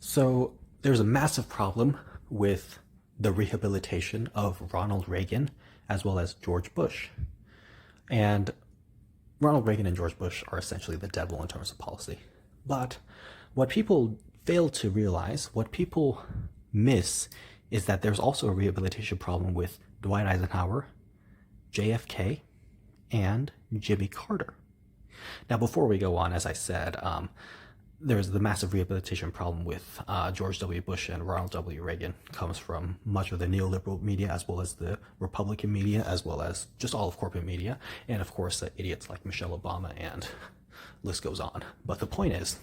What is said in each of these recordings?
So there's a massive problem with the rehabilitation of Ronald Reagan as well as George Bush. And Ronald Reagan and George Bush are essentially the devil in terms of policy. But what people fail to realize, what people miss, is that there's also a rehabilitation problem with Dwight Eisenhower, JFK, and Jimmy Carter. Now, before we go on, as I said, there's the massive rehabilitation problem with George W. Bush and Ronald W. Reagan. Comes from much of the neoliberal media, as well as the Republican media, as well as just all of corporate media, and of course idiots like Michelle Obama, and list goes on. But the point is,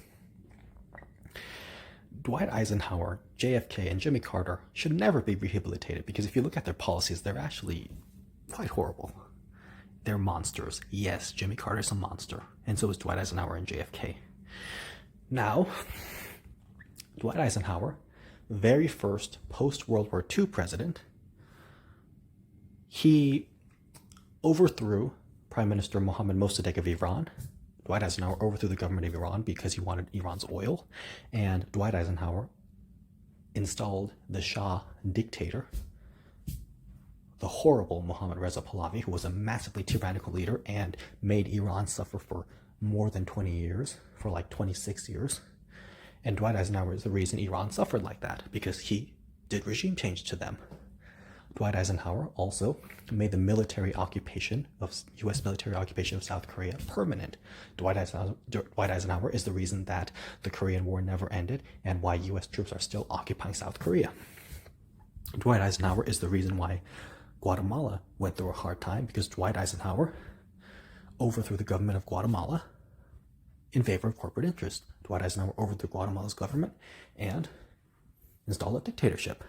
Dwight Eisenhower, JFK, and Jimmy Carter should never be rehabilitated, because if you look at their policies, they're actually quite horrible. They're monsters. Yes, Jimmy Carter's a monster, and so is Dwight Eisenhower and JFK. Now, Dwight Eisenhower, very first post-World War II president, he overthrew Prime Minister Mohammad Mossadegh of Iran. Dwight Eisenhower overthrew the government of Iran because he wanted Iran's oil, and Dwight Eisenhower installed the Shah dictator, the horrible Mohammad Reza Pahlavi, who was a massively tyrannical leader and made Iran suffer for more than 20 years, for like 26 years. And Dwight Eisenhower is the reason Iran suffered like that, because he did regime change to them. Dwight Eisenhower also made the military occupation of U.S. military occupation of South Korea permanent. Dwight Eisenhower is the reason that the Korean War never ended and why U.S. troops are still occupying South Korea. Dwight Eisenhower is the reason why Guatemala went through a hard time, because Dwight Eisenhower overthrew the government of Guatemala in favor of corporate interests. Dwight Eisenhower overthrew Guatemala's government and installed a dictatorship.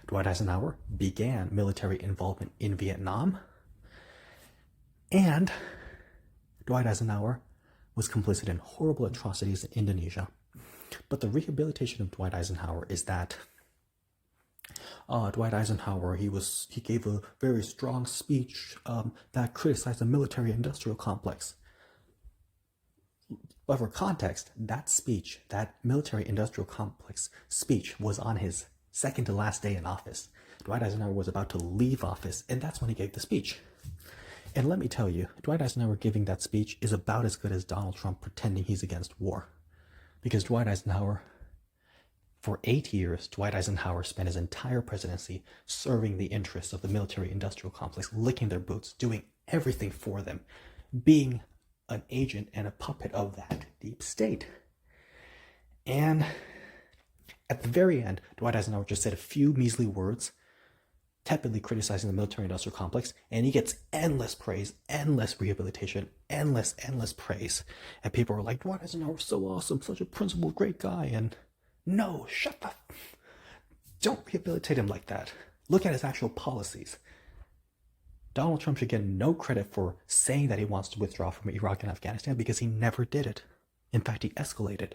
Dwight Eisenhower began military involvement in Vietnam, and Dwight Eisenhower was complicit in horrible atrocities in Indonesia. But the rehabilitation of Dwight Eisenhower is that Dwight Eisenhower, he gave a very strong speech that criticized the military-industrial complex. But for context, that speech, that military-industrial complex speech, was on his second to last day in office. Dwight Eisenhower was about to leave office, and that's when he gave the speech. And let me tell you, Dwight Eisenhower giving that speech is about as good as Donald Trump pretending he's against war. Because Dwight Eisenhower, for 8 years, Dwight Eisenhower spent his entire presidency serving the interests of the military-industrial complex, licking their boots, doing everything for them, being an agent and a puppet of that deep state. And at the very end, Dwight Eisenhower just said a few measly words, tepidly criticizing the military-industrial complex, and he gets endless praise, endless rehabilitation, endless praise. And people are like, Dwight Eisenhower's so awesome, such a principled, great guy, and no, shut the... Don't rehabilitate him like that. Look at his actual policies. Donald Trump should get no credit for saying that he wants to withdraw from Iraq and Afghanistan, because he never did it. In fact, he escalated.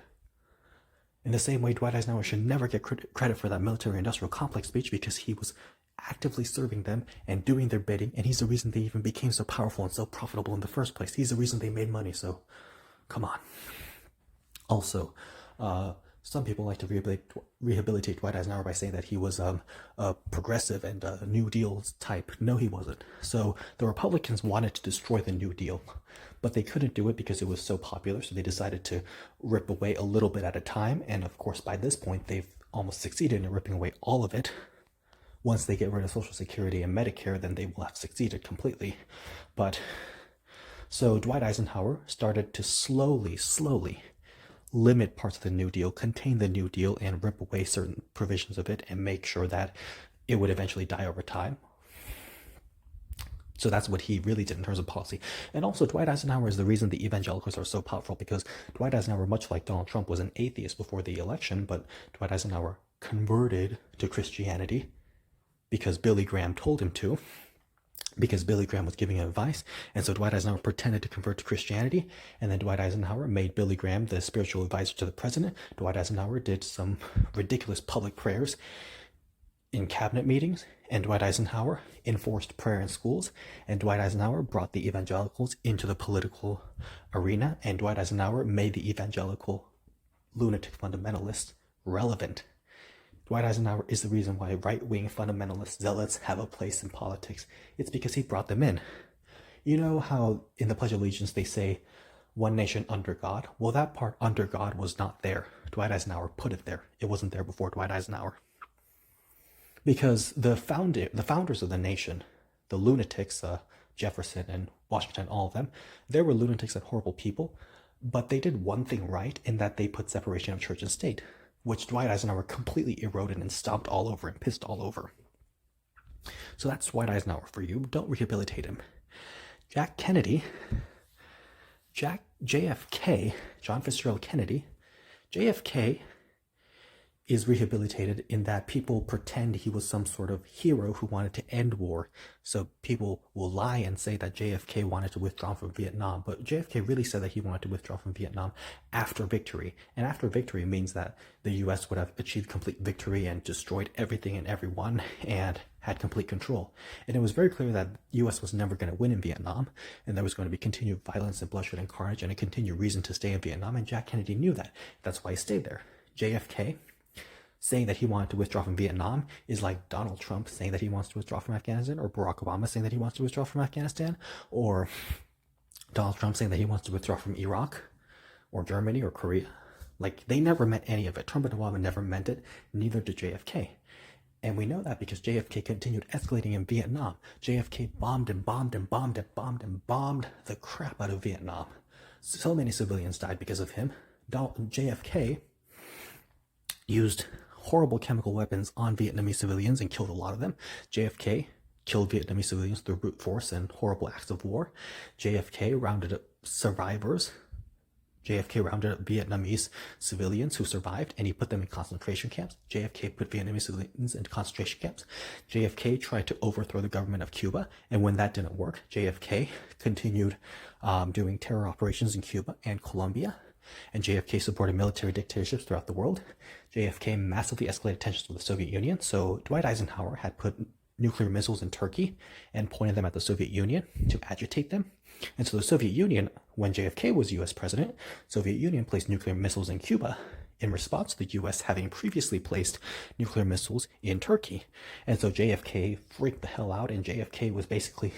In the same way, Dwight Eisenhower should never get credit for that military-industrial complex speech, because he was actively serving them and doing their bidding, and he's the reason they even became so powerful and so profitable in the first place. He's the reason they made money, so come on. Also, some people like to rehabilitate Dwight Eisenhower by saying that he was a progressive and a New Deal type. No, he wasn't. So the Republicans wanted to destroy the New Deal, but they couldn't do it because it was so popular, so they decided to rip away a little bit at a time, and of course by this point they've almost succeeded in ripping away all of it. Once they get rid of Social Security and Medicare, then they will have succeeded completely. But so Dwight Eisenhower started to slowly limit parts of the New Deal, contain the New Deal, and rip away certain provisions of it and make sure that it would eventually die over time. So that's what he really did in terms of policy. And also, Dwight Eisenhower is the reason the evangelicals are so powerful, because Dwight Eisenhower, much like Donald Trump, was an atheist before the election, but Dwight Eisenhower converted to Christianity because Billy Graham told him to, because Billy Graham was giving him advice, and so Dwight Eisenhower pretended to convert to Christianity, and then Dwight Eisenhower made Billy Graham the spiritual advisor to the president. Dwight Eisenhower did some ridiculous public prayers in cabinet meetings, and Dwight Eisenhower enforced prayer in schools, and Dwight Eisenhower brought the evangelicals into the political arena, and Dwight Eisenhower made the evangelical lunatic fundamentalists relevant. Dwight Eisenhower is the reason why right-wing fundamentalist zealots have a place in politics. It's because he brought them in. You know how in the Pledge of Allegiance they say, one nation under God? Well, that part under God was not there. Dwight Eisenhower put it there. It wasn't there before Dwight Eisenhower. Because the founders of the nation, the lunatics, Jefferson and Washington, all of them, they were lunatics and horrible people, but they did one thing right in that they put separation of church and state, which Dwight Eisenhower completely eroded and stomped all over and pissed all over. So that's Dwight Eisenhower for you. Don't rehabilitate him. JFK, John Fitzgerald Kennedy, JFK is rehabilitated in that people pretend he was some sort of hero who wanted to end war. So people will lie and say that JFK wanted to withdraw from Vietnam, but JFK really said that he wanted to withdraw from Vietnam after victory. And after victory means that the US would have achieved complete victory and destroyed everything and everyone and had complete control. And it was very clear that the US was never going to win in Vietnam, and there was going to be continued violence and bloodshed and carnage and a continued reason to stay in Vietnam, and Jack Kennedy knew that. That's why he stayed there. JFK saying that he wanted to withdraw from Vietnam is like Donald Trump saying that he wants to withdraw from Afghanistan, or Barack Obama saying that he wants to withdraw from Afghanistan, or Donald Trump saying that he wants to withdraw from Iraq, or Germany, or Korea. Like, they never meant any of it. Trump and Obama never meant it, neither did JFK. And we know that because JFK continued escalating in Vietnam. JFK bombed and bombed and bombed and bombed and bombed the crap out of Vietnam. So many civilians died because of him. JFK used horrible chemical weapons on Vietnamese civilians and killed a lot of them. JFK killed Vietnamese civilians through brute force and horrible acts of war. JFK rounded up survivors. JFK rounded up Vietnamese civilians who survived, and he put them in concentration camps. JFK put Vietnamese civilians into concentration camps. JFK tried to overthrow the government of Cuba, and when that didn't work, JFK continued doing terror operations in Cuba and Colombia. And JFK supported military dictatorships throughout the world. JFK massively escalated tensions with the Soviet Union. So Dwight Eisenhower had put nuclear missiles in Turkey and pointed them at the Soviet Union to agitate them. And so the Soviet Union, when JFK was US president, Soviet Union placed nuclear missiles in Cuba in response to the US having previously placed nuclear missiles in Turkey. And so JFK freaked the hell out, and JFK was basically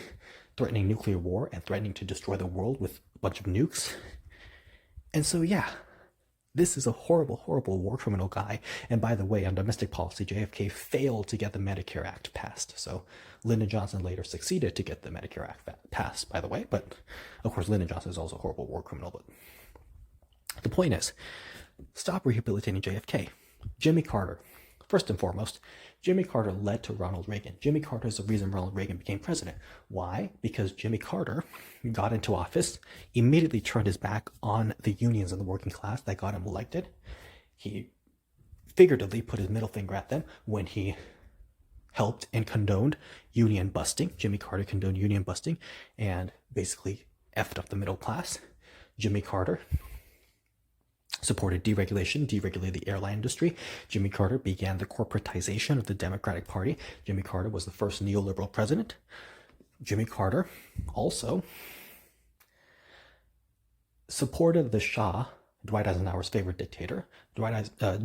threatening nuclear war and threatening to destroy the world with a bunch of nukes. And so, yeah, this is a horrible, horrible war criminal guy. And by the way, on domestic policy, JFK failed to get the Medicare Act passed. So Lyndon Johnson later succeeded to get the Medicare Act passed, by the way. But, of course, Lyndon Johnson is also a horrible war criminal. But the point is, stop rehabilitating JFK. Jimmy Carter. First and foremost, Jimmy Carter led to Ronald Reagan. Jimmy Carter is the reason Ronald Reagan became president. Why? Because Jimmy Carter got into office, immediately turned his back on the unions and the working class that got him elected. He figuratively put his middle finger at them when he helped and condoned union busting. Jimmy Carter condoned union busting and basically effed up the middle class. Jimmy Carter supported deregulation, deregulated the airline industry. Jimmy Carter began the corporatization of the Democratic Party. Jimmy Carter was the first neoliberal president. Jimmy Carter also supported the Shah, Dwight Eisenhower's favorite dictator.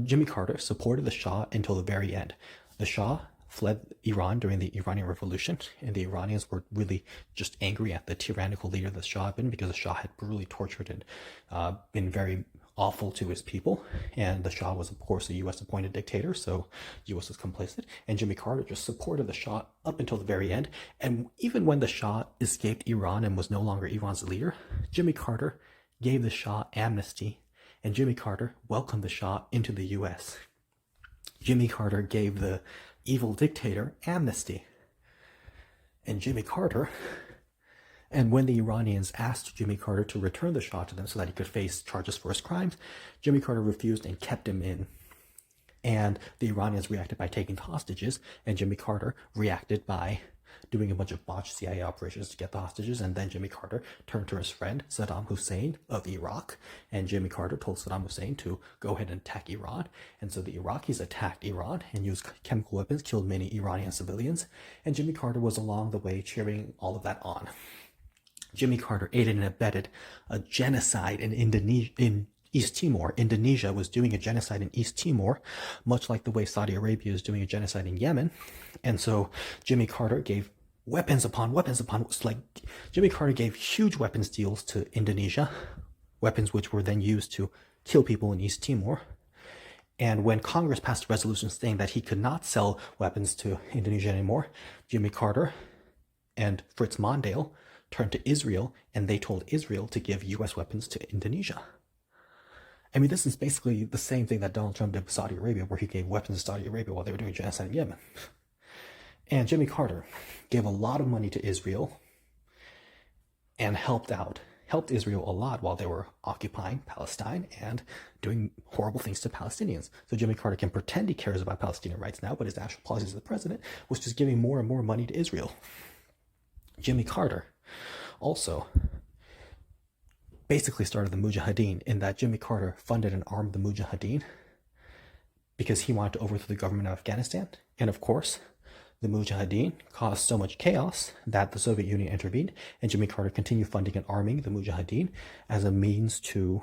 Jimmy Carter supported the Shah until the very end. The Shah fled Iran during the Iranian Revolution, and the Iranians were really just angry at the tyrannical leader the Shah had been, because the Shah had brutally tortured and been very awful to his people. And the Shah was, of course, a U.S. appointed dictator, so U.S. was complicit. And Jimmy Carter just supported the Shah up until the very end. And even when the Shah escaped Iran and was no longer Iran's leader, Jimmy Carter gave the Shah amnesty, and Jimmy Carter welcomed the Shah into the U.S. Jimmy Carter gave the evil dictator amnesty. And Jimmy Carter, and when the Iranians asked Jimmy Carter to return the Shah to them so that he could face charges for his crimes, Jimmy Carter refused and kept him in. And the Iranians reacted by taking hostages, and Jimmy Carter reacted by doing a bunch of botched CIA operations to get the hostages. And then Jimmy Carter turned to his friend Saddam Hussein of Iraq, and Jimmy Carter told Saddam Hussein to go ahead and attack Iran. And so the Iraqis attacked Iran and used chemical weapons, killed many Iranian civilians, and Jimmy Carter was along the way cheering all of that on. Jimmy Carter aided and abetted a genocide in East Timor. Indonesia was doing a genocide in East Timor, much like the way Saudi Arabia is doing a genocide in Yemen. And so Jimmy Carter gave weapons upon weapons upon, like, Jimmy Carter gave huge weapons deals to Indonesia, weapons which were then used to kill people in East Timor. And when Congress passed a resolution saying that he could not sell weapons to Indonesia anymore, Jimmy Carter and Fritz Mondale turned to Israel, and they told Israel to give U.S. weapons to Indonesia. I mean, this is basically the same thing that Donald Trump did with Saudi Arabia, where he gave weapons to Saudi Arabia while they were doing genocide in Yemen. And Jimmy Carter gave a lot of money to Israel and helped Israel a lot while they were occupying Palestine and doing horrible things to Palestinians. So Jimmy Carter can pretend he cares about Palestinian rights now, but his actual policy as the president was just giving more and more money to Israel. Jimmy Carter also basically started the Mujahideen, in that Jimmy Carter funded and armed the Mujahideen because he wanted to overthrow the government of Afghanistan. And of course, the Mujahideen caused so much chaos that the Soviet Union intervened, and Jimmy Carter continued funding and arming the Mujahideen as a means to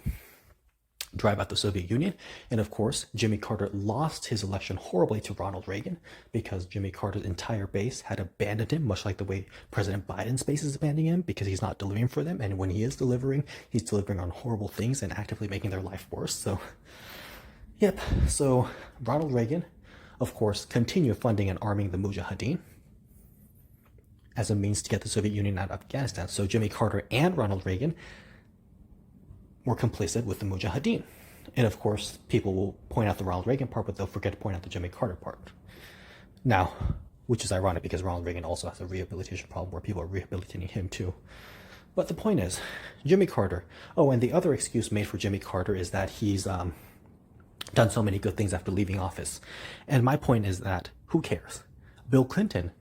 drive out the Soviet Union. And of course, Jimmy Carter lost his election horribly to Ronald Reagan because Jimmy Carter's entire base had abandoned him, much like the way President Biden's base is abandoning him, because he's not delivering for them. And when he is delivering, he's delivering on horrible things and actively making their life worse. So, yep. So Ronald Reagan, of course, continued funding and arming the Mujahideen as a means to get the Soviet Union out of Afghanistan. So Jimmy Carter and Ronald Reagan were complicit with the Mujahideen. And of course, people will point out the Ronald Reagan part, but they'll forget to point out the Jimmy Carter part. Now, which is ironic because Ronald Reagan also has a rehabilitation problem where people are rehabilitating him too. But the point is, Jimmy Carter. Oh, and the other excuse made for Jimmy Carter is that he's done so many good things after leaving office. And my point is that, who cares? Bill Clinton,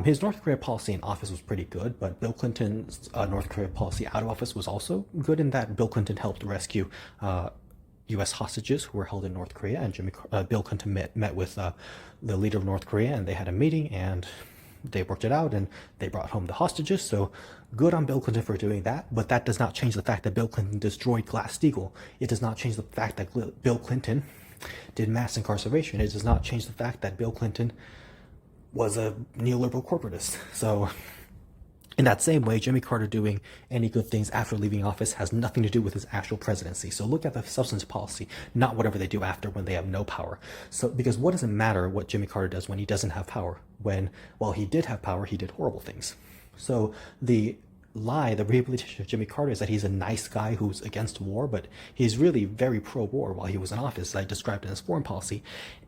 his North Korea policy in office was pretty good, but Bill Clinton's North Korea policy out of office was also good in that Bill Clinton helped rescue U.S. hostages who were held in North Korea, and Bill Clinton met with the leader of North Korea, and they had a meeting, and they worked it out, and they brought home the hostages. So good on Bill Clinton for doing that, but that does not change the fact that Bill Clinton destroyed Glass-Steagall. It does not change the fact that Bill Clinton did mass incarceration. It does not change the fact that Bill Clinton was a neoliberal corporatist. So in that same way, Jimmy Carter doing any good things after leaving office has nothing to do with his actual presidency. So look at the substance policy, not whatever they do after when they have no power. So because what does it matter what Jimmy Carter does when he doesn't have power? When, while he did have power, he did horrible things. So the rehabilitation of Jimmy Carter is that he's a nice guy who's against war, but he's really very pro-war while he was in office, as I described in his foreign policy.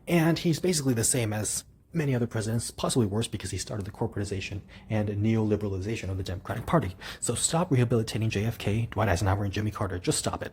And he's basically the same as many other presidents, possibly worse because he started the corporatization and neoliberalization of the Democratic Party. So stop rehabilitating JFK, Dwight Eisenhower, and Jimmy Carter. Just stop it.